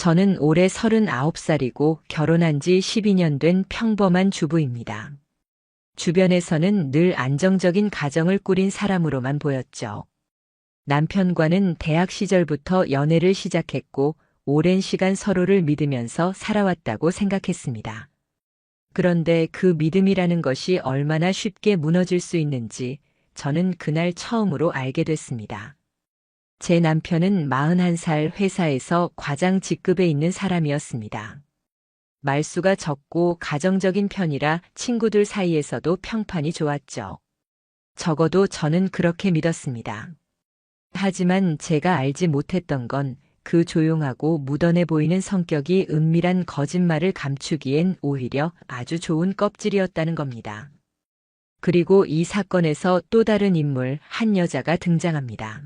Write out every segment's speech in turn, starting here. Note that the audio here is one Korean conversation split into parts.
저는 올해 39살이고 결혼한 지 12년 된 평범한 주부입니다. 주변에서는 늘 안정적인 가정을 꾸린 사람으로만 보였죠. 남편과는 대학 시절부터 연애를 시작했고 오랜 시간 서로를 믿으면서 살아왔다고 생각했습니다. 그런데 그 믿음이라는 것이 얼마나 쉽게 무너질 수 있는지 저는 그날 처음으로 알게 됐습니다. 제 남편은 41살 회사에서 과장 직급에 있는 사람이었습니다. 말수가 적고 가정적인 편이라 친구들 사이에서도 평판이 좋았죠. 적어도 저는 그렇게 믿었습니다. 하지만 제가 알지 못했던 건 그 조용하고 묻어내 보이는 성격이 은밀한 거짓말을 감추기엔 오히려 아주 좋은 껍질이었다는 겁니다. 그리고 이 사건에서 또 다른 인물, 한 여자가 등장합니다.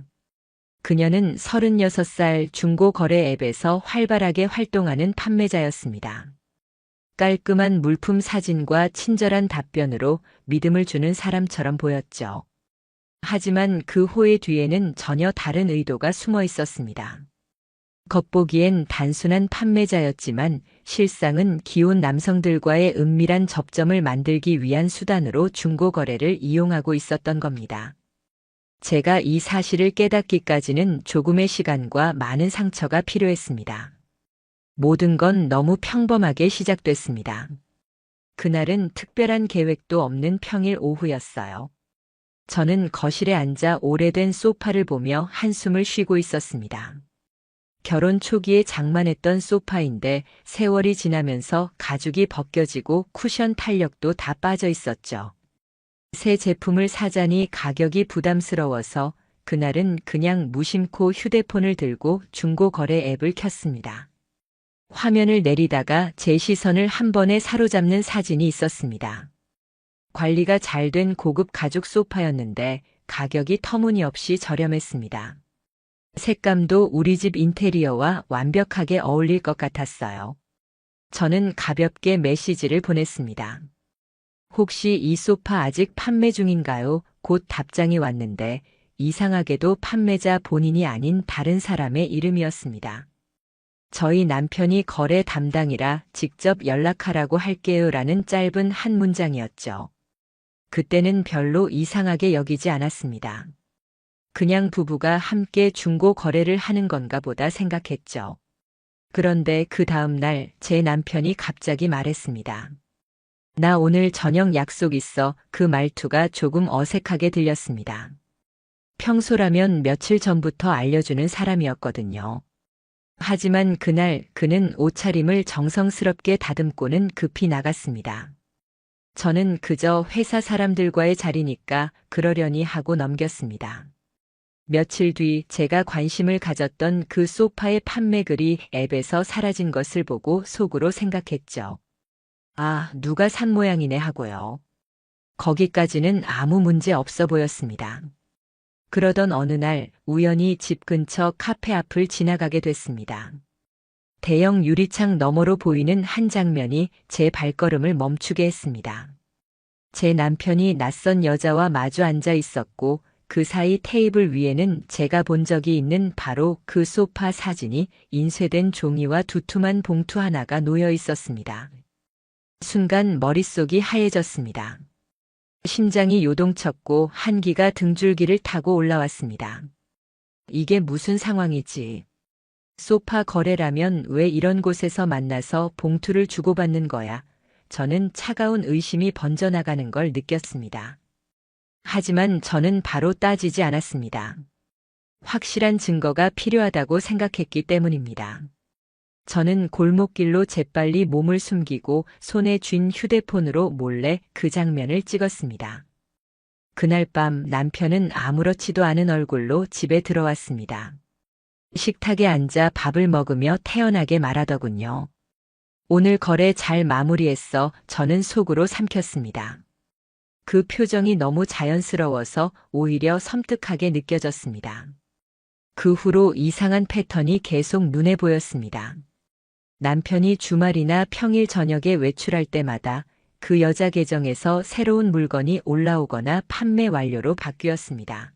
그녀는 36살 중고거래 앱에서 활발하게 활동하는 판매자였습니다. 깔끔한 물품 사진과 친절한 답변으로 믿음을 주는 사람처럼 보였죠. 하지만 그 호의 뒤에는 전혀 다른 의도가 숨어 있었습니다. 겉보기엔 단순한 판매자였지만 실상은 기혼 남성들과의 은밀한 접점을 만들기 위한 수단으로 중고거래를 이용하고 있었던 겁니다. 제가 이 사실을 깨닫기까지는 조금의 시간과 많은 상처가 필요했습니다. 모든 건 너무 평범하게 시작됐습니다. 그날은 특별한 계획도 없는 평일 오후였어요. 저는 거실에 앉아 오래된 소파를 보며 한숨을 쉬고 있었습니다. 결혼 초기에 장만했던 소파인데 세월이 지나면서 가죽이 벗겨지고 쿠션 탄력도 다 빠져 있었죠. 새 제품을 사자니 가격이 부담스러워서 그날은 그냥 무심코 휴대폰을 들고 중고거래 앱을 켰습니다. 화면을 내리다가 제 시선을 한 번에 사로잡는 사진이 있었습니다. 관리가 잘 된 고급 가죽 소파였는데 가격이 터무니없이 저렴했습니다. 색감도 우리 집 인테리어와 완벽하게 어울릴 것 같았어요. 저는 가볍게 메시지를 보냈습니다. 혹시 이 소파 아직 판매 중인가요? 곧 답장이 왔는데 이상하게도 판매자 본인이 아닌 다른 사람의 이름이었습니다. 저희 남편이 거래 담당이라 직접 연락하라고 할게요라는 짧은 한 문장이었죠. 그때는 별로 이상하게 여기지 않았습니다. 그냥 부부가 함께 중고 거래를 하는 건가 보다 생각했죠. 그런데 그 다음 날 제 남편이 갑자기 말했습니다. 나 오늘 저녁 약속 있어. 그 말투가 조금 어색하게 들렸습니다. 평소라면 며칠 전부터 알려주는 사람이었거든요. 하지만 그날 그는 옷차림을 정성스럽게 다듬고는 급히 나갔습니다. 저는 그저 회사 사람들과의 자리니까 그러려니 하고 넘겼습니다. 며칠 뒤 제가 관심을 가졌던 그 소파의 판매글이 앱에서 사라진 것을 보고 속으로 생각했죠. 아, 누가 산 모양이네 하고요. 거기까지는 아무 문제 없어 보였습니다. 그러던 어느 날 우연히 집 근처 카페 앞을 지나가게 됐습니다. 대형 유리창 너머로 보이는 한 장면이 제 발걸음을 멈추게 했습니다. 제 남편이 낯선 여자와 마주 앉아 있었고 그 사이 테이블 위에는 제가 본 적이 있는 바로 그 소파 사진이 인쇄된 종이와 두툼한 봉투 하나가 놓여 있었습니다. 순간 머릿속이 하얘졌습니다. 심장이 요동쳤고 한기가 등줄기를 타고 올라왔습니다. 이게 무슨 상황이지? 소파 거래라면 왜 이런 곳에서 만나서 봉투를 주고받는 거야? 저는 차가운 의심이 번져나가는 걸 느꼈습니다. 하지만 저는 바로 따지지 않았습니다. 확실한 증거가 필요하다고 생각했기 때문입니다. 저는 골목길로 재빨리 몸을 숨기고 손에 쥔 휴대폰으로 몰래 그 장면을 찍었습니다. 그날 밤 남편은 아무렇지도 않은 얼굴로 집에 들어왔습니다. 식탁에 앉아 밥을 먹으며 태연하게 말하더군요. 오늘 거래 잘 마무리했어. 저는 속으로 삼켰습니다. 그 표정이 너무 자연스러워서 오히려 섬뜩하게 느껴졌습니다. 그 후로 이상한 패턴이 계속 눈에 보였습니다. 남편이 주말이나 평일 저녁에 외출할 때마다 그 여자 계정에서 새로운 물건이 올라오거나 판매 완료로 바뀌었습니다.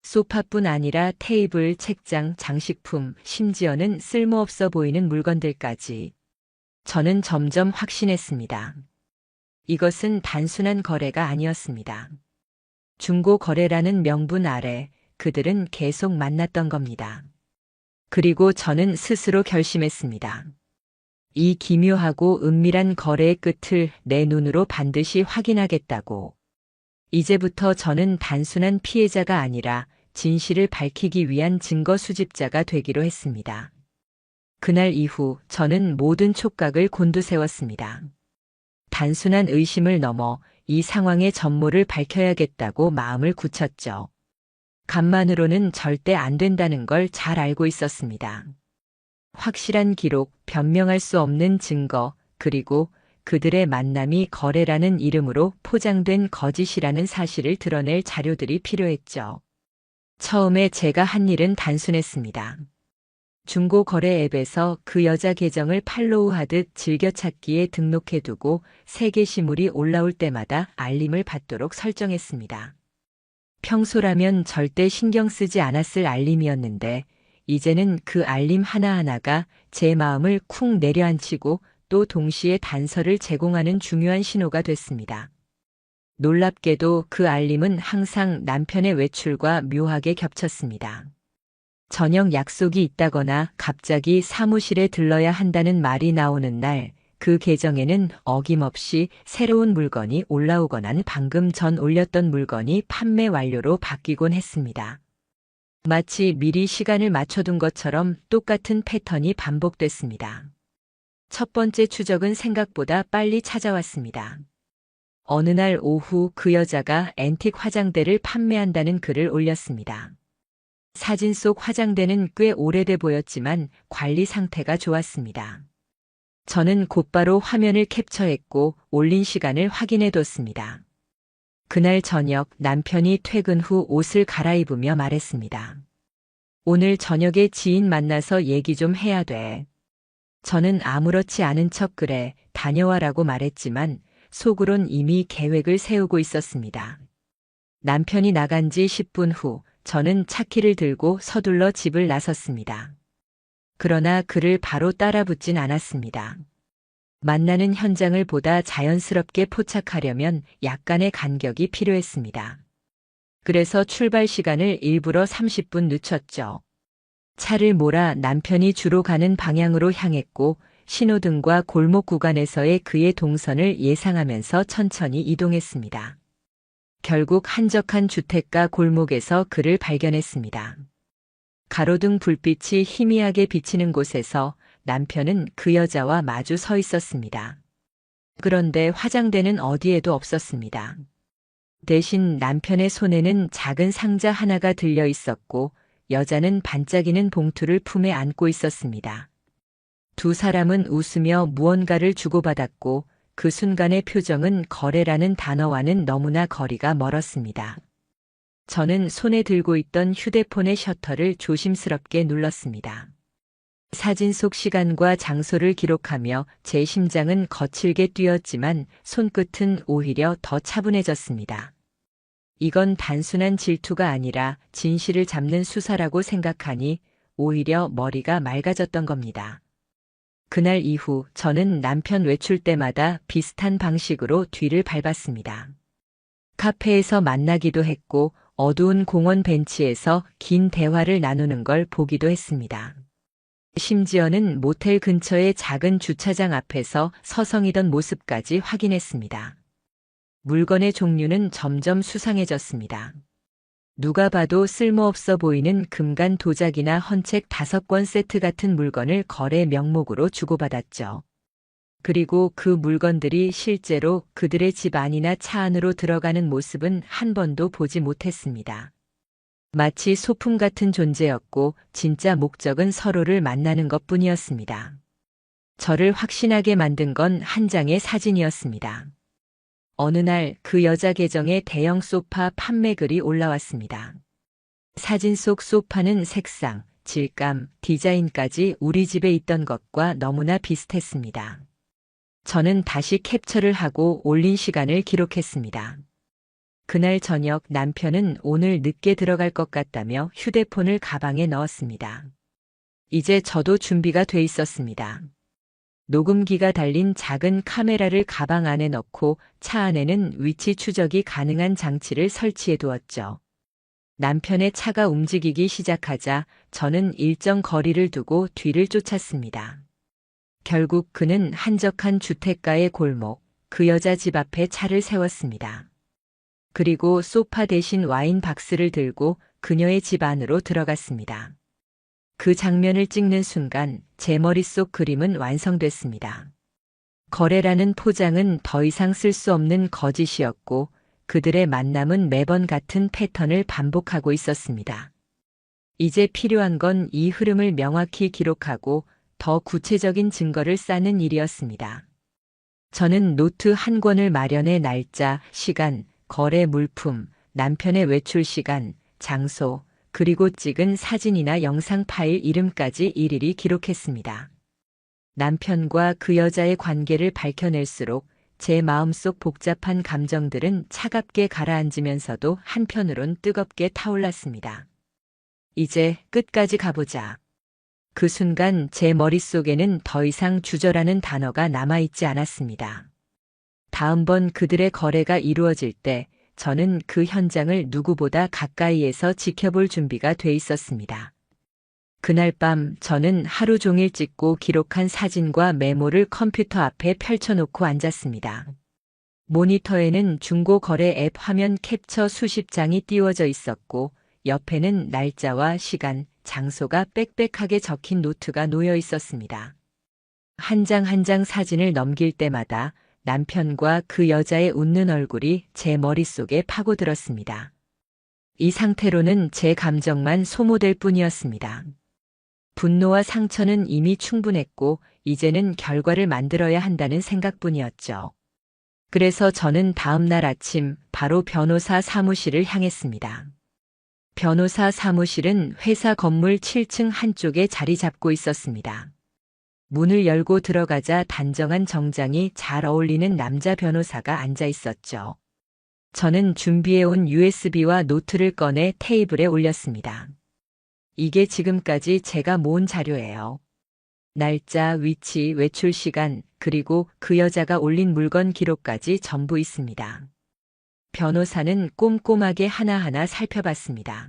소파뿐 아니라 테이블, 책장, 장식품, 심지어는 쓸모없어 보이는 물건들까지. 저는 점점 확신했습니다. 이것은 단순한 거래가 아니었습니다. 중고 거래라는 명분 아래 그들은 계속 만났던 겁니다. 그리고 저는 스스로 결심했습니다. 이 기묘하고 은밀한 거래의 끝을 내 눈으로 반드시 확인하겠다고. 이제부터 저는 단순한 피해자가 아니라 진실을 밝히기 위한 증거 수집자가 되기로 했습니다. 그날 이후 저는 모든 촉각을 곤두세웠습니다. 단순한 의심을 넘어 이 상황의 전모를 밝혀야겠다고 마음을 굳혔죠. 간만으로는 절대 안 된다는 걸 잘 알고 있었습니다. 확실한 기록, 변명할 수 없는 증거, 그리고 그들의 만남이 거래라는 이름으로 포장된 거짓이라는 사실을 드러낼 자료들이 필요했죠. 처음에 제가 한 일은 단순했습니다. 중고 거래 앱에서 그 여자 계정을 팔로우하듯 즐겨찾기에 등록해두고 새 게시물이 올라올 때마다 알림을 받도록 설정했습니다. 평소라면 절대 신경 쓰지 않았을 알림이었는데 이제는 그 알림 하나하나가 제 마음을 쿵 내려앉히고 또 동시에 단서를 제공하는 중요한 신호가 됐습니다. 놀랍게도 그 알림은 항상 남편의 외출과 묘하게 겹쳤습니다. 저녁 약속이 있다거나 갑자기 사무실에 들러야 한다는 말이 나오는 날, 그 계정에는 어김없이 새로운 물건이 올라오거나 방금 전 올렸던 물건이 판매 완료로 바뀌곤 했습니다. 마치 미리 시간을 맞춰둔 것처럼 똑같은 패턴이 반복됐습니다. 첫 번째 추적은 생각보다 빨리 찾아왔습니다. 어느 날 오후 그 여자가 앤틱 화장대를 판매한다는 글을 올렸습니다. 사진 속 화장대는 꽤 오래돼 보였지만 관리 상태가 좋았습니다. 저는 곧바로 화면을 캡처했고 올린 시간을 확인해 뒀습니다. 그날 저녁 남편이 퇴근 후 옷을 갈아입으며 말했습니다. 오늘 저녁에 지인 만나서 얘기 좀 해야 돼. 저는 아무렇지 않은 척 그래, 다녀와라고 말했지만 속으론 이미 계획을 세우고 있었습니다. 남편이 나간 지 10분 후 저는 차키를 들고 서둘러 집을 나섰습니다. 그러나 그를 바로 따라붙진 않았습니다. 만나는 현장을 보다 자연스럽게 포착하려면 약간의 간격이 필요했습니다. 그래서 출발 시간을 일부러 30분 늦췄죠. 차를 몰아 남편이 주로 가는 방향으로 향했고 신호등과 골목 구간에서의 그의 동선을 예상하면서 천천히 이동했습니다. 결국 한적한 주택가 골목에서 그를 발견했습니다. 가로등 불빛이 희미하게 비치는 곳에서 남편은 그 여자와 마주 서 있었습니다. 그런데 화장대는 어디에도 없었습니다. 대신 남편의 손에는 작은 상자 하나가 들려 있었고 여자는 반짝이는 봉투를 품에 안고 있었습니다. 두 사람은 웃으며 무언가를 주고받았고 그 순간의 표정은 거래라는 단어와는 너무나 거리가 멀었습니다. 저는 손에 들고 있던 휴대폰의 셔터를 조심스럽게 눌렀습니다. 사진 속 시간과 장소를 기록하며 제 심장은 거칠게 뛰었지만 손끝은 오히려 더 차분해졌습니다. 이건 단순한 질투가 아니라 진실을 잡는 수사라고 생각하니 오히려 머리가 맑아졌던 겁니다. 그날 이후 저는 남편 외출 때마다 비슷한 방식으로 뒤를 밟았습니다. 카페에서 만나기도 했고 어두운 공원 벤치에서 긴 대화를 나누는 걸 보기도 했습니다. 심지어는 모텔 근처의 작은 주차장 앞에서 서성이던 모습까지 확인했습니다. 물건의 종류는 점점 수상해졌습니다. 누가 봐도 쓸모없어 보이는 금간 도자기나 헌책 5권 세트 같은 물건을 거래 명목으로 주고받았죠. 그리고 그 물건들이 실제로 그들의 집 안이나 차 안으로 들어가는 모습은 한 번도 보지 못했습니다. 마치 소품 같은 존재였고 진짜 목적은 서로를 만나는 것뿐이었습니다. 저를 확신하게 만든 건 한 장의 사진이었습니다. 어느 날 그 여자 계정에 대형 소파 판매 글이 올라왔습니다. 사진 속 소파는 색상, 질감, 디자인까지 우리 집에 있던 것과 너무나 비슷했습니다. 저는 다시 캡처를 하고 올린 시간을 기록했습니다. 그날 저녁 남편은 오늘 늦게 들어갈 것 같다며 휴대폰을 가방에 넣었습니다. 이제 저도 준비가 돼 있었습니다. 녹음기가 달린 작은 카메라를 가방 안에 넣고 차 안에는 위치 추적이 가능한 장치를 설치해 두었죠. 남편의 차가 움직이기 시작하자 저는 일정 거리를 두고 뒤를 쫓았습니다. 결국 그는 한적한 주택가의 골목, 그 여자 집 앞에 차를 세웠습니다. 그리고 소파 대신 와인 박스를 들고 그녀의 집 안으로 들어갔습니다. 그 장면을 찍는 순간 제 머릿속 그림은 완성됐습니다. 거래라는 포장은 더 이상 쓸 수 없는 거짓이었고 그들의 만남은 매번 같은 패턴을 반복하고 있었습니다. 이제 필요한 건 이 흐름을 명확히 기록하고 더 구체적인 증거를 쌓는 일이었습니다. 저는 노트 한 권을 마련해 날짜, 시간, 거래 물품, 남편의 외출 시간, 장소, 그리고 찍은 사진이나 영상 파일 이름까지 일일이 기록했습니다. 남편과 그 여자의 관계를 밝혀낼수록 제 마음속 복잡한 감정들은 차갑게 가라앉으면서도 한편으론 뜨겁게 타올랐습니다. 이제 끝까지 가보자. 그 순간 제 머릿속에는 더 이상 주저라는 단어가 남아있지 않았습니다. 다음번 그들의 거래가 이루어질 때 저는 그 현장을 누구보다 가까이에서 지켜볼 준비가 돼 있었습니다. 그날 밤 저는 하루 종일 찍고 기록한 사진과 메모를 컴퓨터 앞에 펼쳐놓고 앉았습니다. 모니터에는 중고 거래 앱 화면 캡처 수십 장이 띄워져 있었고 옆에는 날짜와 시간, 장소가 빽빽하게 적힌 노트가 놓여 있었습니다. 한 장 한 장 사진을 넘길 때마다 남편과 그 여자의 웃는 얼굴이 제 머릿속에 파고들었습니다. 이 상태로는 제 감정만 소모될 뿐이었습니다. 분노와 상처는 이미 충분했고 이제는 결과를 만들어야 한다는 생각뿐이었죠. 그래서 저는 다음 날 아침 바로 변호사 사무실을 향했습니다. 변호사 사무실은 회사 건물 7층 한쪽에 자리 잡고 있었습니다. 문을 열고 들어가자 단정한 정장이 잘 어울리는 남자 변호사가 앉아 있었죠. 저는 준비해온 USB와 노트를 꺼내 테이블에 올렸습니다. 이게 지금까지 제가 모은 자료예요. 날짜, 위치, 외출 시간, 그리고 그 여자가 올린 물건 기록까지 전부 있습니다. 변호사는 꼼꼼하게 하나하나 살펴봤습니다.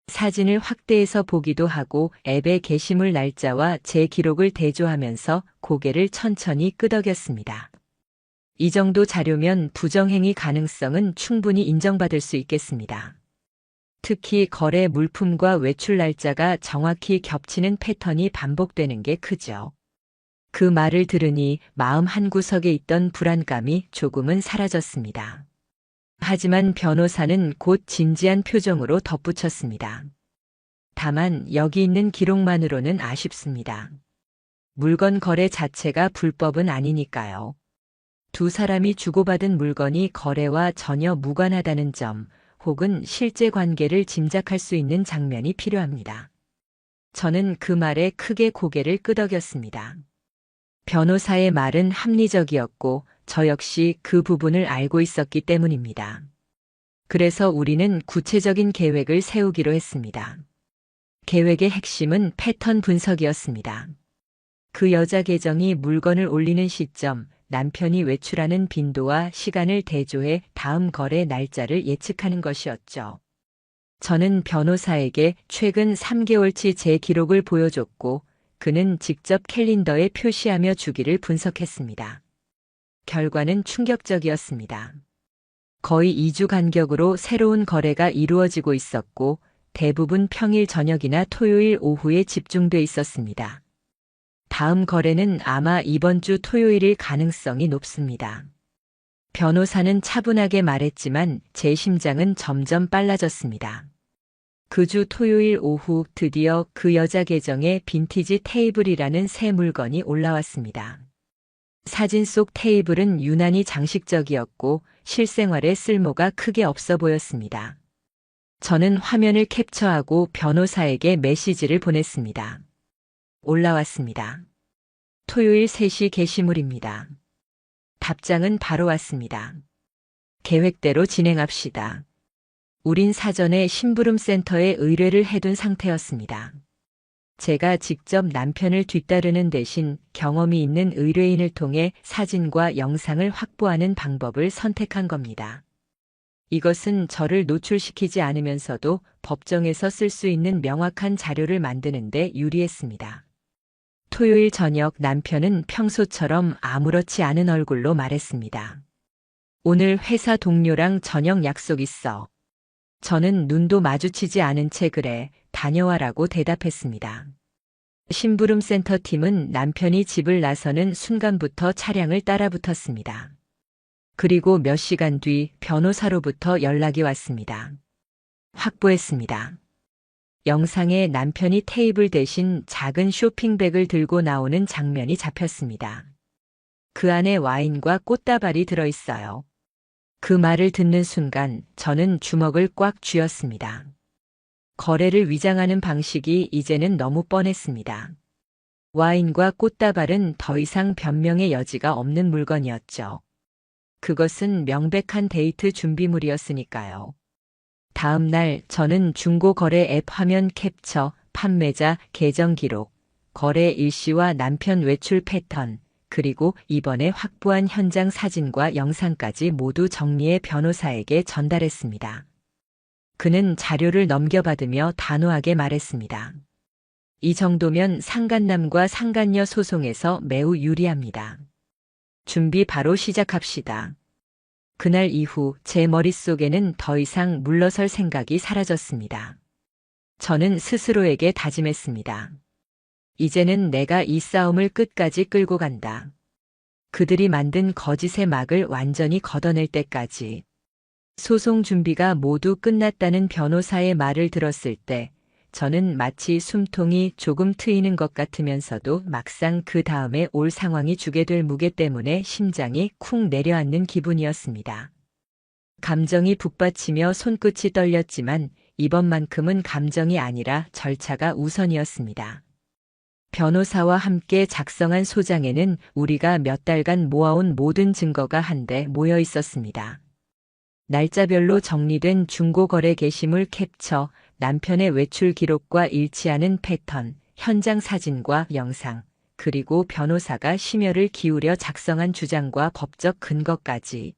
사진을 확대해서 보기도 하고 앱의 게시물 날짜와 제 기록을 대조하면서 고개를 천천히 끄덕였습니다. 이 정도 자료면 부정행위 가능성은 충분히 인정받을 수 있겠습니다. 특히 거래 물품과 외출 날짜가 정확히 겹치는 패턴이 반복되는 게 크죠. 그 말을 들으니 마음 한구석에 있던 불안감이 조금은 사라졌습니다. 하지만 변호사는 곧 진지한 표정으로 덧붙였습니다. 다만 여기 있는 기록만으로는 아쉽습니다. 물건 거래 자체가 불법은 아니니까요. 두 사람이 주고받은 물건이 거래와 전혀 무관하다는 점, 혹은 실제 관계를 짐작할 수 있는 장면이 필요합니다. 저는 그 말에 크게 고개를 끄덕였습니다. 변호사의 말은 합리적이었고 저 역시 그 부분을 알고 있었기 때문입니다. 그래서 우리는 구체적인 계획을 세우기로 했습니다. 계획의 핵심은 패턴 분석이었습니다. 그 여자 계정이 물건을 올리는 시점, 남편이 외출하는 빈도와 시간을 대조해 다음 거래 날짜를 예측하는 것이었죠. 저는 변호사에게 최근 3개월치 제 기록을 보여줬고 그는 직접 캘린더에 표시하며 주기를 분석했습니다. 결과는 충격적이었습니다. 거의 2주 간격으로 새로운 거래가 이루어지고 있었고 대부분 평일 저녁이나 토요일 오후에 집중돼 있었습니다. 다음 거래는 아마 이번 주 토요일일 가능성이 높습니다. 변호사는 차분하게 말했지만 제 심장은 점점 빨라졌습니다. 그 주 토요일 오후 드디어 그 여자 계정에 빈티지 테이블이라는 새 물건이 올라왔습니다. 사진 속 테이블은 유난히 장식적이었고 실생활에 쓸모가 크게 없어 보였습니다. 저는 화면을 캡처하고 변호사에게 메시지를 보냈습니다. 올라왔습니다. 토요일 3시 게시물입니다. 답장은 바로 왔습니다. 계획대로 진행합시다. 우린 사전에 심부름센터에 의뢰를 해둔 상태였습니다. 제가 직접 남편을 뒤따르는 대신 경험이 있는 의뢰인을 통해 사진과 영상을 확보하는 방법을 선택한 겁니다. 이것은 저를 노출시키지 않으면서도 법정에서 쓸 수 있는 명확한 자료를 만드는 데 유리했습니다. 토요일 저녁 남편은 평소처럼 아무렇지 않은 얼굴로 말했습니다. 오늘 회사 동료랑 저녁 약속 있어. 저는 눈도 마주치지 않은 채 그래, 다녀와라고 대답했습니다. 심부름센터 팀은 남편이 집을 나서는 순간부터 차량을 따라붙었습니다. 그리고 몇 시간 뒤 변호사로부터 연락이 왔습니다. 확보했습니다. 영상에 남편이 테이블 대신 작은 쇼핑백을 들고 나오는 장면이 잡혔습니다. 그 안에 와인과 꽃다발이 들어있어요. 그 말을 듣는 순간 저는 주먹을 꽉 쥐었습니다. 거래를 위장하는 방식이 이제는 너무 뻔했습니다. 와인과 꽃다발은 더 이상 변명의 여지가 없는 물건이었죠. 그것은 명백한 데이트 준비물이었으니까요. 다음 날 저는 중고거래 앱 화면 캡처, 판매자 계정 기록, 거래 일시와 남편 외출 패턴, 그리고 이번에 확보한 현장 사진과 영상까지 모두 정리해 변호사에게 전달했습니다. 그는 자료를 넘겨받으며 단호하게 말했습니다. 이 정도면 상간남과 상간녀 소송에서 매우 유리합니다. 준비 바로 시작합시다. 그날 이후 제 머릿속에는 더 이상 물러설 생각이 사라졌습니다. 저는 스스로에게 다짐했습니다. 이제는 내가 이 싸움을 끝까지 끌고 간다. 그들이 만든 거짓의 막을 완전히 걷어낼 때까지. 소송 준비가 모두 끝났다는 변호사의 말을 들었을 때 저는 마치 숨통이 조금 트이는 것 같으면서도 막상 그 다음에 올 상황이 주게 될 무게 때문에 심장이 쿵 내려앉는 기분이었습니다. 감정이 북받치며 손끝이 떨렸지만 이번만큼은 감정이 아니라 절차가 우선이었습니다. 변호사와 함께 작성한 소장에는 우리가 몇 달간 모아온 모든 증거가 한데 모여 있었습니다. 날짜별로 정리된 중고거래 게시물 캡처, 남편의 외출 기록과 일치하는 패턴, 현장 사진과 영상, 그리고 변호사가 심혈을 기울여 작성한 주장과 법적 근거까지.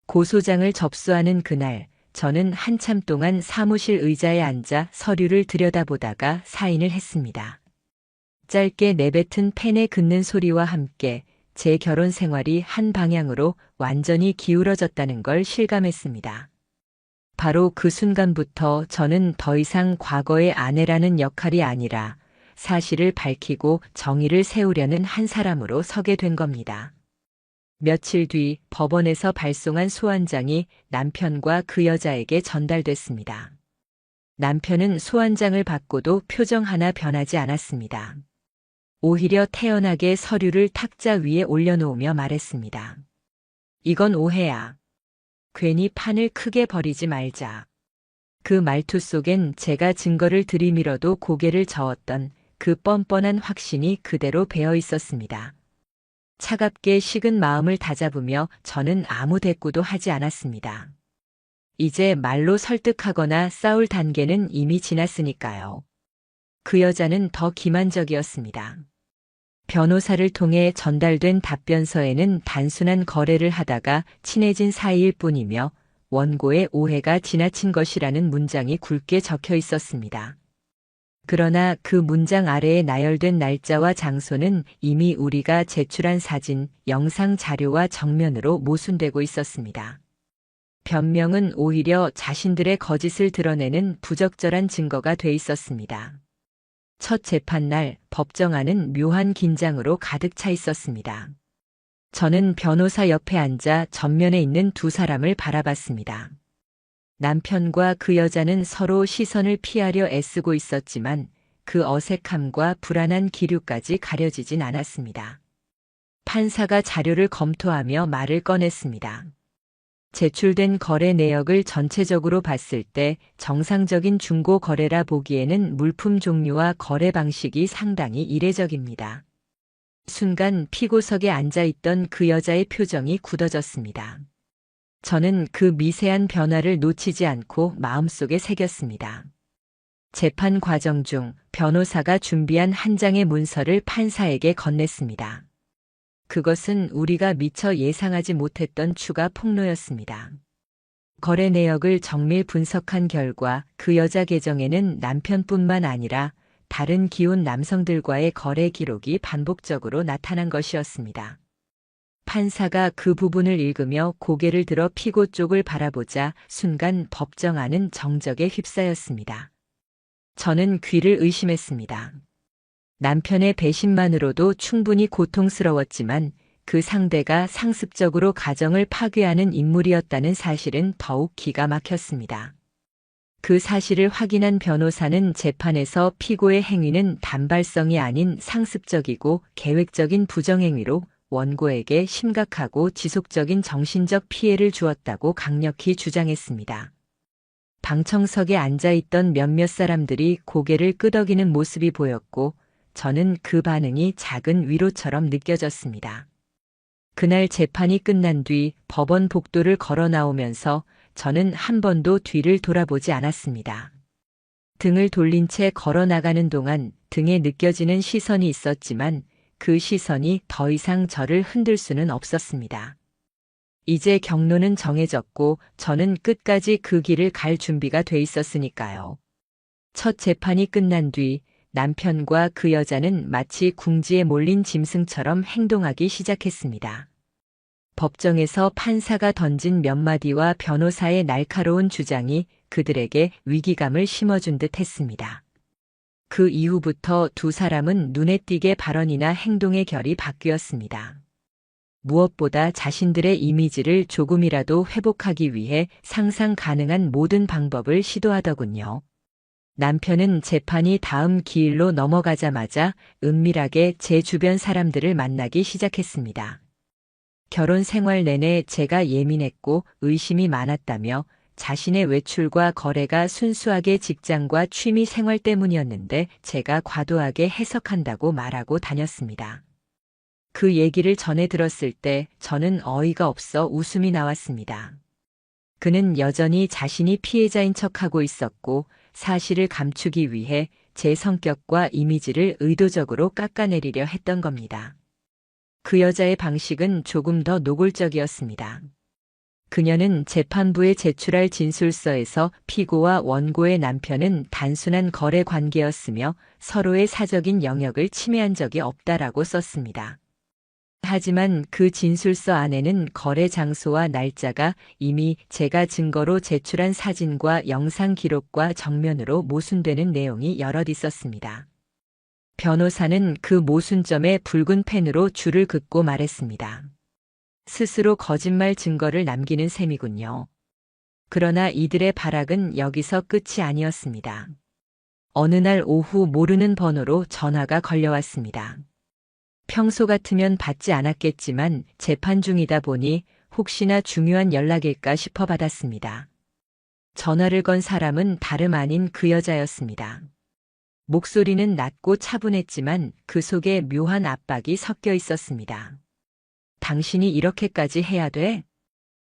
고소장을 접수하는 그날, 저는 한참 동안 사무실 의자에 앉아 서류를 들여다보다가 사인을 했습니다. 짧게 내뱉은 펜에 긋는 소리와 함께 제 결혼 생활이 한 방향으로 완전히 기울어졌다는 걸 실감했습니다. 바로 그 순간부터 저는 더 이상 과거의 아내라는 역할이 아니라 사실을 밝히고 정의를 세우려는 한 사람으로 서게 된 겁니다. 며칠 뒤 법원에서 발송한 소환장이 남편과 그 여자에게 전달됐습니다. 남편은 소환장을 받고도 표정 하나 변하지 않았습니다. 오히려 태연하게 서류를 탁자 위에 올려놓으며 말했습니다. 이건 오해야. 괜히 판을 크게 벌이지 말자. 그 말투 속엔 제가 증거를 들이밀어도 고개를 저었던 그 뻔뻔한 확신이 그대로 배어 있었습니다. 차갑게 식은 마음을 다잡으며 저는 아무 대꾸도 하지 않았습니다. 이제 말로 설득하거나 싸울 단계는 이미 지났으니까요. 그 여자는 더 기만적이었습니다. 변호사를 통해 전달된 답변서에는 단순한 거래를 하다가 친해진 사이일 뿐이며 원고의 오해가 지나친 것이라는 문장이 굵게 적혀 있었습니다. 그러나 그 문장 아래에 나열된 날짜와 장소는 이미 우리가 제출한 사진, 영상 자료와 정면으로 모순되고 있었습니다. 변명은 오히려 자신들의 거짓을 드러내는 부적절한 증거가 돼 있었습니다. 첫 재판날 법정안은 묘한 긴장으로 가득 차 있었습니다. 저는 변호사 옆에 앉아 전면에 있는 두 사람을 바라봤습니다. 남편과 그 여자는 서로 시선을 피하려 애쓰고 있었지만 그 어색함과 불안한 기류까지 가려지진 않았습니다. 판사가 자료를 검토하며 말을 꺼냈습니다. 제출된 거래 내역을 전체적으로 봤을 때 정상적인 중고 거래라 보기에는 물품 종류와 거래 방식이 상당히 이례적입니다. 순간 피고석에 앉아있던 그 여자의 표정이 굳어졌습니다. 저는 그 미세한 변화를 놓치지 않고 마음속에 새겼습니다. 재판 과정 중 변호사가 준비한 한 장의 문서를 판사에게 건넸습니다. 그것은 우리가 미처 예상하지 못했던 추가 폭로였습니다. 거래 내역을 정밀 분석한 결과 그 여자 계정에는 남편뿐만 아니라 다른 기혼 남성들과의 거래 기록이 반복적으로 나타난 것이었습니다. 판사가 그 부분을 읽으며 고개를 들어 피고 쪽을 바라보자 순간 법정 안은 정적에 휩싸였습니다. 저는 귀를 의심했습니다. 남편의 배신만으로도 충분히 고통스러웠지만 그 상대가 상습적으로 가정을 파괴하는 인물이었다는 사실은 더욱 기가 막혔습니다. 그 사실을 확인한 변호사는 재판에서 피고의 행위는 단발성이 아닌 상습적이고 계획적인 부정행위로 원고에게 심각하고 지속적인 정신적 피해를 주었다고 강력히 주장했습니다. 방청석에 앉아있던 몇몇 사람들이 고개를 끄덕이는 모습이 보였고 저는 그 반응이 작은 위로처럼 느껴졌습니다. 그날 재판이 끝난 뒤 법원 복도를 걸어 나오면서 저는 한 번도 뒤를 돌아보지 않았습니다. 등을 돌린 채 걸어 나가는 동안 등에 느껴지는 시선이 있었지만 그 시선이 더 이상 저를 흔들 수는 없었습니다. 이제 경로는 정해졌고 저는 끝까지 그 길을 갈 준비가 돼 있었으니까요. 첫 재판이 끝난 뒤 남편과 그 여자는 마치 궁지에 몰린 짐승처럼 행동하기 시작했습니다. 법정에서 판사가 던진 몇 마디와 변호사의 날카로운 주장이 그들에게 위기감을 심어준 듯 했습니다. 그 이후부터 두 사람은 눈에 띄게 발언이나 행동의 결이 바뀌었습니다. 무엇보다 자신들의 이미지를 조금이라도 회복하기 위해 상상 가능한 모든 방법을 시도하더군요. 남편은 재판이 다음 기일로 넘어가자마자 은밀하게 제 주변 사람들을 만나기 시작했습니다. 결혼 생활 내내 제가 예민했고 의심이 많았다며 자신의 외출과 거래가 순수하게 직장과 취미 생활 때문이었는데 제가 과도하게 해석한다고 말하고 다녔습니다. 그 얘기를 전해 들었을 때 저는 어이가 없어 웃음이 나왔습니다. 그는 여전히 자신이 피해자인 척하고 있었고 사실을 감추기 위해 제 성격과 이미지를 의도적으로 깎아내리려 했던 겁니다. 그 여자의 방식은 조금 더 노골적이었습니다. 그녀는 재판부에 제출할 진술서에서 피고와 원고의 남편은 단순한 거래 관계였으며 서로의 사적인 영역을 침해한 적이 없다라고 썼습니다. 하지만 그 진술서 안에는 거래 장소와 날짜가 이미 제가 증거로 제출한 사진과 영상 기록과 정면으로 모순되는 내용이 여럿 있었습니다. 변호사는 그 모순점에 붉은 펜으로 줄을 긋고 말했습니다. 스스로 거짓말 증거를 남기는 셈이군요. 그러나 이들의 발악은 여기서 끝이 아니었습니다. 어느 날 오후 모르는 번호로 전화가 걸려왔습니다. 평소 같으면 받지 않았겠지만 재판 중이다 보니 혹시나 중요한 연락일까 싶어 받았습니다. 전화를 건 사람은 다름 아닌 그 여자였습니다. 목소리는 낮고 차분했지만 그 속에 묘한 압박이 섞여 있었습니다. 당신이 이렇게까지 해야 돼?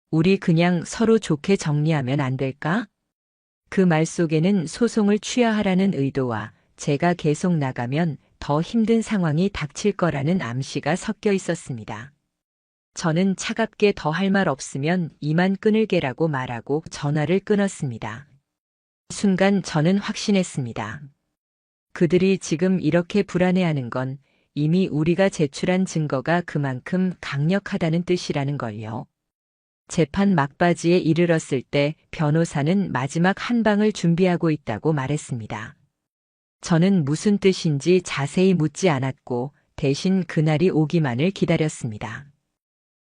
우리 그냥 서로 좋게 정리하면 안 될까? 그 말 속에는 소송을 취하하라는 의도와 제가 계속 나가면 더 힘든 상황이 닥칠 거라는 암시가 섞여 있었습니다. 저는 차갑게 더 할 말 없으면 이만 끊을게라고 말하고 전화를 끊었습니다. 순간 저는 확신했습니다. 그들이 지금 이렇게 불안해하는 건 이미 우리가 제출한 증거가 그만큼 강력하다는 뜻이라는 걸요. 재판 막바지에 이르렀을 때 변호사는 마지막 한 방을 준비하고 있다고 말했습니다. 저는 무슨 뜻인지 자세히 묻지 않았고 대신 그날이 오기만을 기다렸습니다.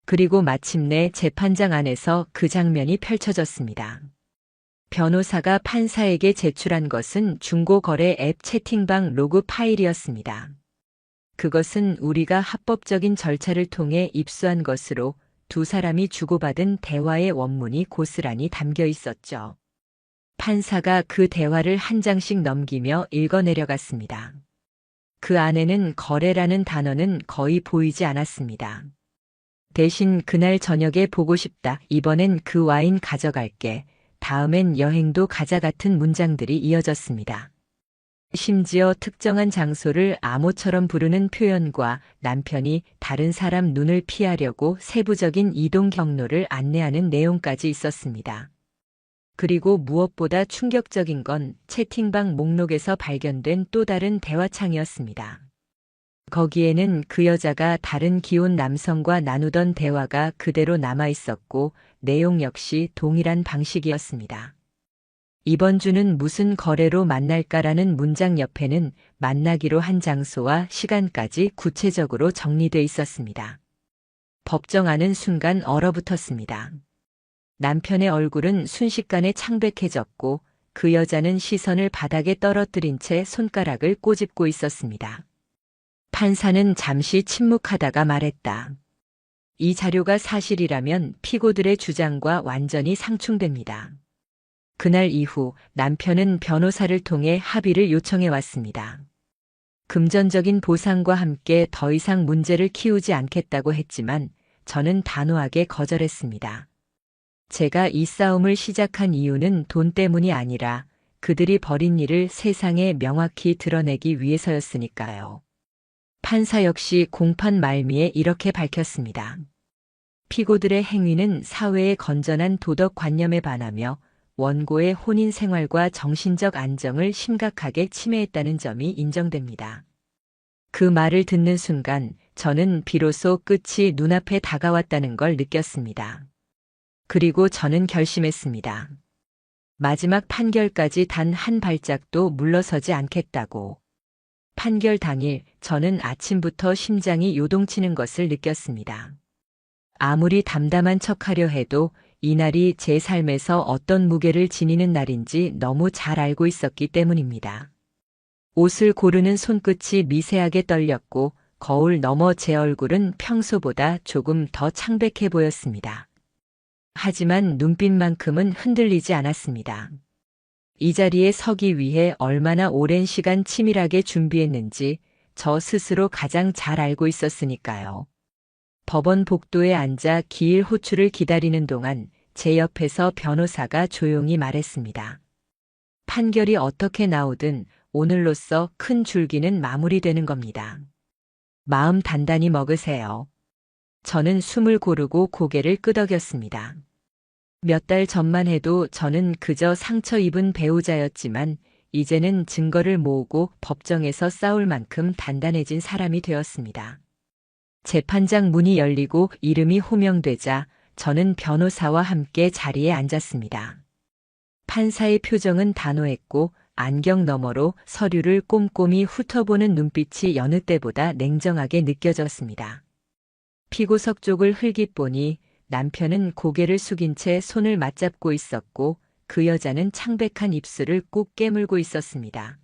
그리고 마침내 재판장 안에서 그 장면이 펼쳐졌습니다. 변호사가 판사에게 제출한 것은 중고거래 앱 채팅방 로그 파일이었습니다. 그것은 우리가 합법적인 절차를 통해 입수한 것으로 두 사람이 주고받은 대화의 원문이 고스란히 담겨 있었죠. 판사가 그 대화를 한 장씩 넘기며 읽어내려갔습니다. 그 안에는 거래라는 단어는 거의 보이지 않았습니다. 대신 그날 저녁에 보고 싶다. 이번엔 그 와인 가져갈게. 다음엔 여행도 가자 같은 문장들이 이어졌습니다. 심지어 특정한 장소를 암호처럼 부르는 표현과 남편이 다른 사람 눈을 피하려고 세부적인 이동 경로를 안내하는 내용까지 있었습니다. 그리고 무엇보다 충격적인 건 채팅방 목록에서 발견된 또 다른 대화창이었습니다. 거기에는 그 여자가 다른 기혼 남성과 나누던 대화가 그대로 남아 있었고 내용 역시 동일한 방식이었습니다. 이번 주는 무슨 거래로 만날까라는 문장 옆에는 만나기로 한 장소와 시간까지 구체적으로 정리돼 있었습니다. 법정하는 순간 얼어붙었습니다. 남편의 얼굴은 순식간에 창백해졌고 그 여자는 시선을 바닥에 떨어뜨린 채 손가락을 꼬집고 있었습니다. 판사는 잠시 침묵하다가 말했다. 이 자료가 사실이라면 피고들의 주장과 완전히 상충됩니다. 그날 이후 남편은 변호사를 통해 합의를 요청해 왔습니다. 금전적인 보상과 함께 더 이상 문제를 키우지 않겠다고 했지만 저는 단호하게 거절했습니다. 제가 이 싸움을 시작한 이유는 돈 때문이 아니라 그들이 벌인 일을 세상에 명확히 드러내기 위해서였으니까요. 판사 역시 공판 말미에 이렇게 밝혔습니다. 피고들의 행위는 사회의 건전한 도덕관념에 반하며 원고의 혼인 생활과 정신적 안정을 심각하게 침해했다는 점이 인정됩니다. 그 말을 듣는 순간 저는 비로소 끝이 눈앞에 다가왔다는 걸 느꼈습니다. 그리고 저는 결심했습니다. 마지막 판결까지 단 한 발짝도 물러서지 않겠다고. 판결 당일 저는 아침부터 심장이 요동치는 것을 느꼈습니다. 아무리 담담한 척하려 해도 이날이 제 삶에서 어떤 무게를 지니는 날인지 너무 잘 알고 있었기 때문입니다. 옷을 고르는 손끝이 미세하게 떨렸고 거울 너머 제 얼굴은 평소보다 조금 더 창백해 보였습니다. 하지만 눈빛만큼은 흔들리지 않았습니다. 이 자리에 서기 위해 얼마나 오랜 시간 치밀하게 준비했는지 저 스스로 가장 잘 알고 있었으니까요. 법원 복도에 앉아 기일 호출을 기다리는 동안 제 옆에서 변호사가 조용히 말했습니다. 판결이 어떻게 나오든 오늘로써 큰 줄기는 마무리되는 겁니다. 마음 단단히 먹으세요. 저는 숨을 고르고 고개를 끄덕였습니다. 몇 달 전만 해도 저는 그저 상처 입은 배우자였지만 이제는 증거를 모으고 법정에서 싸울 만큼 단단해진 사람이 되었습니다. 재판장 문이 열리고 이름이 호명되자 저는 변호사와 함께 자리에 앉았습니다. 판사의 표정은 단호했고 안경 너머로 서류를 꼼꼼히 훑어보는 눈빛이 여느 때보다 냉정하게 느껴졌습니다. 피고석 쪽을 흘깃 보니 남편은 고개를 숙인 채 손을 맞잡고 있었고 그 여자는 창백한 입술을 꾹 깨물고 있었습니다.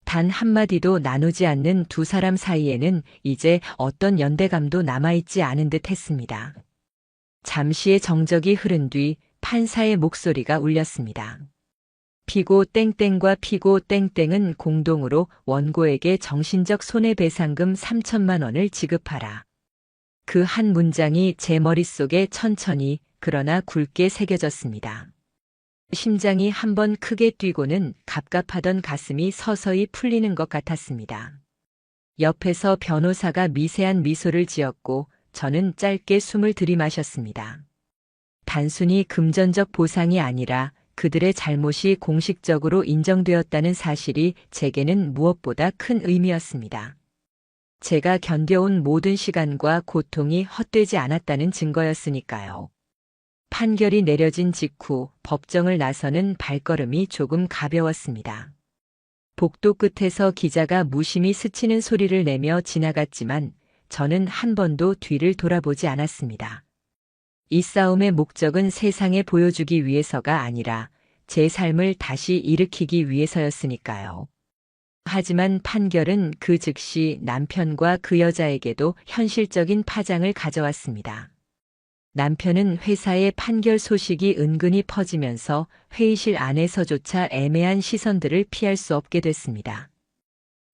단 한마디도 나누지 않는 두 사람 사이에는 이제 어떤 연대감도 남아있지 않은 듯 했습니다. 잠시의 정적이 흐른 뒤 판사의 목소리가 울렸습니다. 피고 땡땡과 피고 땡땡은 공동으로 원고에게 정신적 손해배상금 3천만 원을 지급하라. 그 한 문장이 제 머릿속에 천천히 그러나 굵게 새겨졌습니다. 심장이 한번 크게 뛰고는 갑갑하던 가슴이 서서히 풀리는 것 같았습니다. 옆에서 변호사가 미세한 미소를 지었고 저는 짧게 숨을 들이마셨습니다. 단순히 금전적 보상이 아니라 그들의 잘못이 공식적으로 인정되었다는 사실이 제게는 무엇보다 큰 의미였습니다. 제가 견뎌온 모든 시간과 고통이 헛되지 않았다는 증거였으니까요. 판결이 내려진 직후 법정을 나서는 발걸음이 조금 가벼웠습니다. 복도 끝에서 기자가 무심히 스치는 소리를 내며 지나갔지만 저는 한 번도 뒤를 돌아보지 않았습니다. 이 싸움의 목적은 세상에 보여주기 위해서가 아니라 제 삶을 다시 일으키기 위해서였으니까요. 하지만 판결은 그 즉시 남편과 그 여자에게도 현실적인 파장을 가져왔습니다. 남편은 회사의 판결 소식이 은근히 퍼지면서 회의실 안에서조차 애매한 시선들을 피할 수 없게 됐습니다.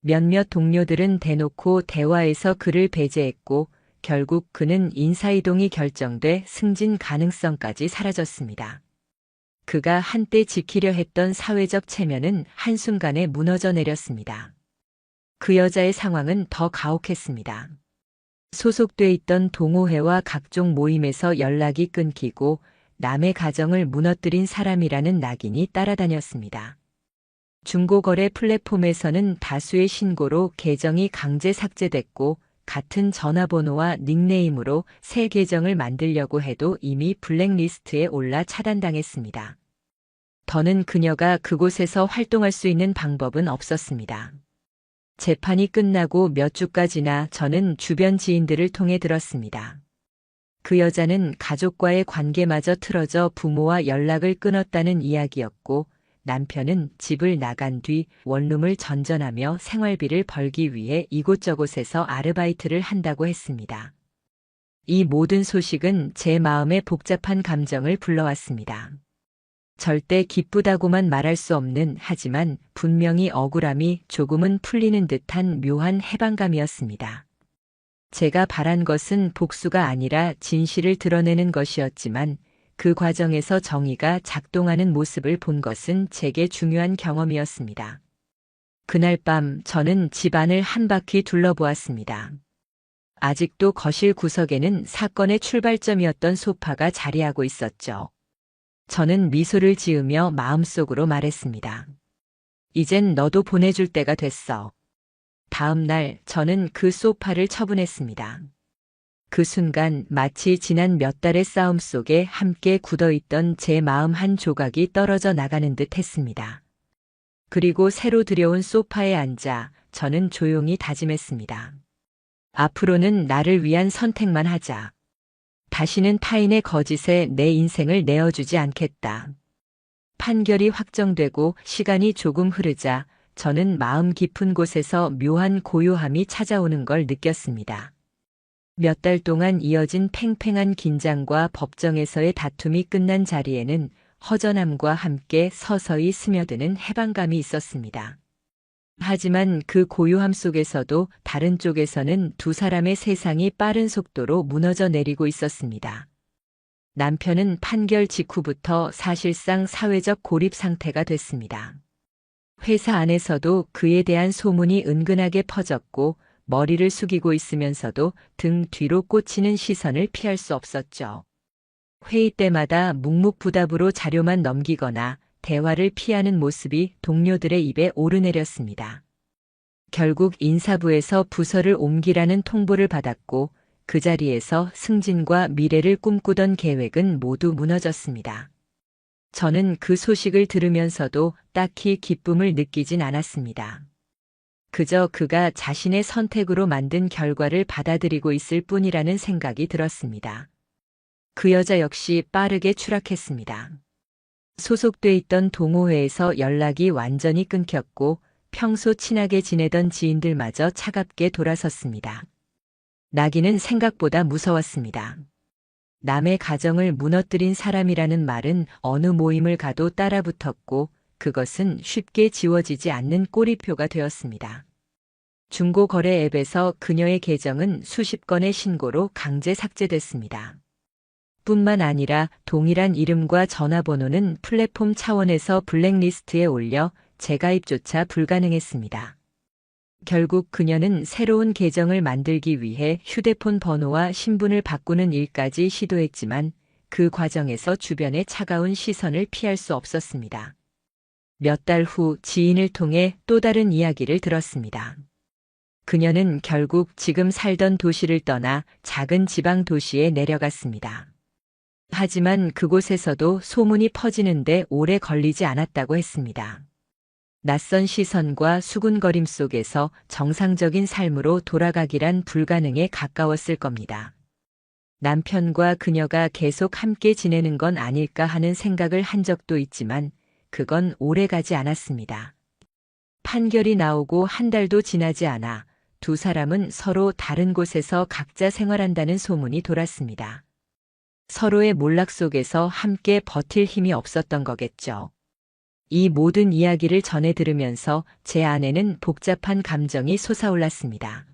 몇몇 동료들은 대놓고 대화에서 그를 배제했고 결국 그는 인사이동이 결정돼 승진 가능성까지 사라졌습니다. 그가 한때 지키려 했던 사회적 체면은 한순간에 무너져 내렸습니다. 그 여자의 상황은 더 가혹했습니다. 소속돼 있던 동호회와 각종 모임에서 연락이 끊기고 남의 가정을 무너뜨린 사람이라는 낙인이 따라다녔습니다. 중고거래 플랫폼에서는 다수의 신고로 계정이 강제 삭제됐고 같은 전화번호와 닉네임으로 새 계정을 만들려고 해도 이미 블랙리스트에 올라 차단당했습니다. 더는 그녀가 그곳에서 활동할 수 있는 방법은 없었습니다. 재판이 끝나고 몇 주가 지나 저는 주변 지인들을 통해 들었습니다. 그 여자는 가족과의 관계마저 틀어져 부모와 연락을 끊었다는 이야기였고 남편은 집을 나간 뒤 원룸을 전전하며 생활비를 벌기 위해 이곳저곳에서 아르바이트를 한다고 했습니다. 이 모든 소식은 제 마음에 복잡한 감정을 불러왔습니다. 절대 기쁘다고만 말할 수 없는 하지만 분명히 억울함이 조금은 풀리는 듯한 묘한 해방감이었습니다. 제가 바란 것은 복수가 아니라 진실을 드러내는 것이었지만 그 과정에서 정의가 작동하는 모습을 본 것은 제게 중요한 경험이었습니다. 그날 밤 저는 집안을 한 바퀴 둘러보았습니다. 아직도 거실 구석에는 사건의 출발점이었던 소파가 자리하고 있었죠. 저는 미소를 지으며 마음속으로 말했습니다. 이젠 너도 보내줄 때가 됐어. 다음 날 저는 그 소파를 처분했습니다. 그 순간 마치 지난 몇 달의 싸움 속에 함께 굳어있던 제 마음 한 조각이 떨어져 나가는 듯 했습니다. 그리고 새로 들여온 소파에 앉아 저는 조용히 다짐했습니다. 앞으로는 나를 위한 선택만 하자. 다시는 타인의 거짓에 내 인생을 내어주지 않겠다. 판결이 확정되고 시간이 조금 흐르자 저는 마음 깊은 곳에서 묘한 고요함이 찾아오는 걸 느꼈습니다. 몇 달 동안 이어진 팽팽한 긴장과 법정에서의 다툼이 끝난 자리에는 허전함과 함께 서서히 스며드는 해방감이 있었습니다. 하지만 그 고요함 속에서도 다른 쪽에서는 두 사람의 세상이 빠른 속도로 무너져 내리고 있었습니다. 남편은 판결 직후부터 사실상 사회적 고립 상태가 됐습니다. 회사 안에서도 그에 대한 소문이 은근하게 퍼졌고 머리를 숙이고 있으면서도 등 뒤로 꽂히는 시선을 피할 수 없었죠. 회의 때마다 묵묵부답으로 자료만 넘기거나 대화를 피하는 모습이 동료들의 입에 오르내렸습니다. 결국 인사부에서 부서를 옮기라는 통보를 받았고 그 자리에서 승진과 미래를 꿈꾸던 계획은 모두 무너졌습니다. 저는 그 소식을 들으면서도 딱히 기쁨을 느끼진 않았습니다. 그저 그가 자신의 선택으로 만든 결과를 받아들이고 있을 뿐이라는 생각이 들었습니다. 그 여자 역시 빠르게 추락했습니다. 소속돼 있던 동호회에서 연락이 완전히 끊겼고 평소 친하게 지내던 지인들마저 차갑게 돌아섰습니다. 나기는 생각보다 무서웠습니다. 남의 가정을 무너뜨린 사람이라는 말은 어느 모임을 가도 따라붙었고 그것은 쉽게 지워지지 않는 꼬리표가 되었습니다. 중고거래 앱에서 그녀의 계정은 수십 건의 신고로 강제 삭제됐습니다. 뿐만 아니라 동일한 이름과 전화번호는 플랫폼 차원에서 블랙리스트에 올려 재가입조차 불가능했습니다. 결국 그녀는 새로운 계정을 만들기 위해 휴대폰 번호와 신분을 바꾸는 일까지 시도했지만 그 과정에서 주변의 차가운 시선을 피할 수 없었습니다. 몇 달 후 지인을 통해 또 다른 이야기를 들었습니다. 그녀는 결국 지금 살던 도시를 떠나 작은 지방 도시에 내려갔습니다. 하지만 그곳에서도 소문이 퍼지는데 오래 걸리지 않았다고 했습니다. 낯선 시선과 수군거림 속에서 정상적인 삶으로 돌아가기란 불가능에 가까웠을 겁니다. 남편과 그녀가 계속 함께 지내는 건 아닐까 하는 생각을 한 적도 있지만 그건 오래 가지 않았습니다. 판결이 나오고 한 달도 지나지 않아 두 사람은 서로 다른 곳에서 각자 생활한다는 소문이 돌았습니다. 서로의 몰락 속에서 함께 버틸 힘이 없었던 거겠죠. 이 모든 이야기를 전해 들으면서 제 안에는 복잡한 감정이 솟아올랐습니다.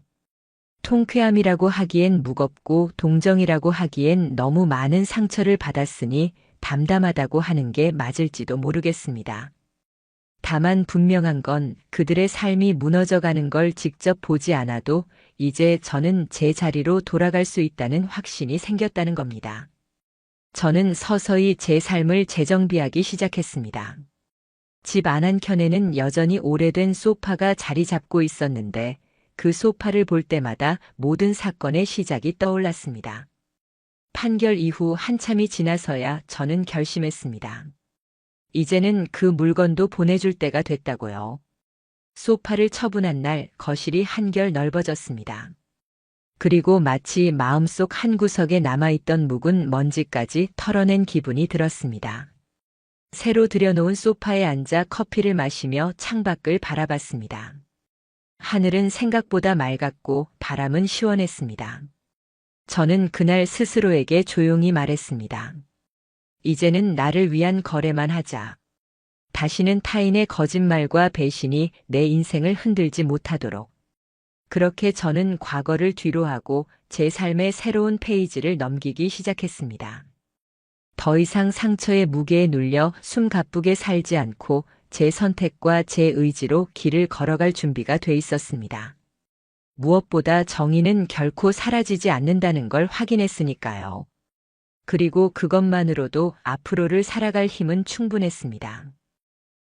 통쾌함이라고 하기엔 무겁고 동정이라고 하기엔 너무 많은 상처를 받았으니 담담하다고 하는 게 맞을지도 모르겠습니다. 다만 분명한 건 그들의 삶이 무너져가는 걸 직접 보지 않아도 이제 저는 제 자리로 돌아갈 수 있다는 확신이 생겼다는 겁니다. 저는 서서히 제 삶을 재정비하기 시작했습니다. 집 안 한켠에는 여전히 오래된 소파가 자리 잡고 있었는데 그 소파를 볼 때마다 모든 사건의 시작이 떠올랐습니다. 판결 이후 한참이 지나서야 저는 결심했습니다. 이제는 그 물건도 보내줄 때가 됐다고요. 소파를 처분한 날 거실이 한결 넓어졌습니다. 그리고 마치 마음속 한구석에 남아있던 묵은 먼지까지 털어낸 기분이 들었습니다. 새로 들여놓은 소파에 앉아 커피를 마시며 창밖을 바라봤습니다. 하늘은 생각보다 맑았고 바람은 시원했습니다. 저는 그날 스스로에게 조용히 말했습니다. 이제는 나를 위한 거래만 하자. 다시는 타인의 거짓말과 배신이 내 인생을 흔들지 못하도록. 그렇게 저는 과거를 뒤로하고 제 삶의 새로운 페이지를 넘기기 시작했습니다. 더 이상 상처의 무게에 눌려 숨 가쁘게 살지 않고 제 선택과 제 의지로 길을 걸어갈 준비가 돼 있었습니다. 무엇보다 정의는 결코 사라지지 않는다는 걸 확인했으니까요. 그리고 그것만으로도 앞으로를 살아갈 힘은 충분했습니다.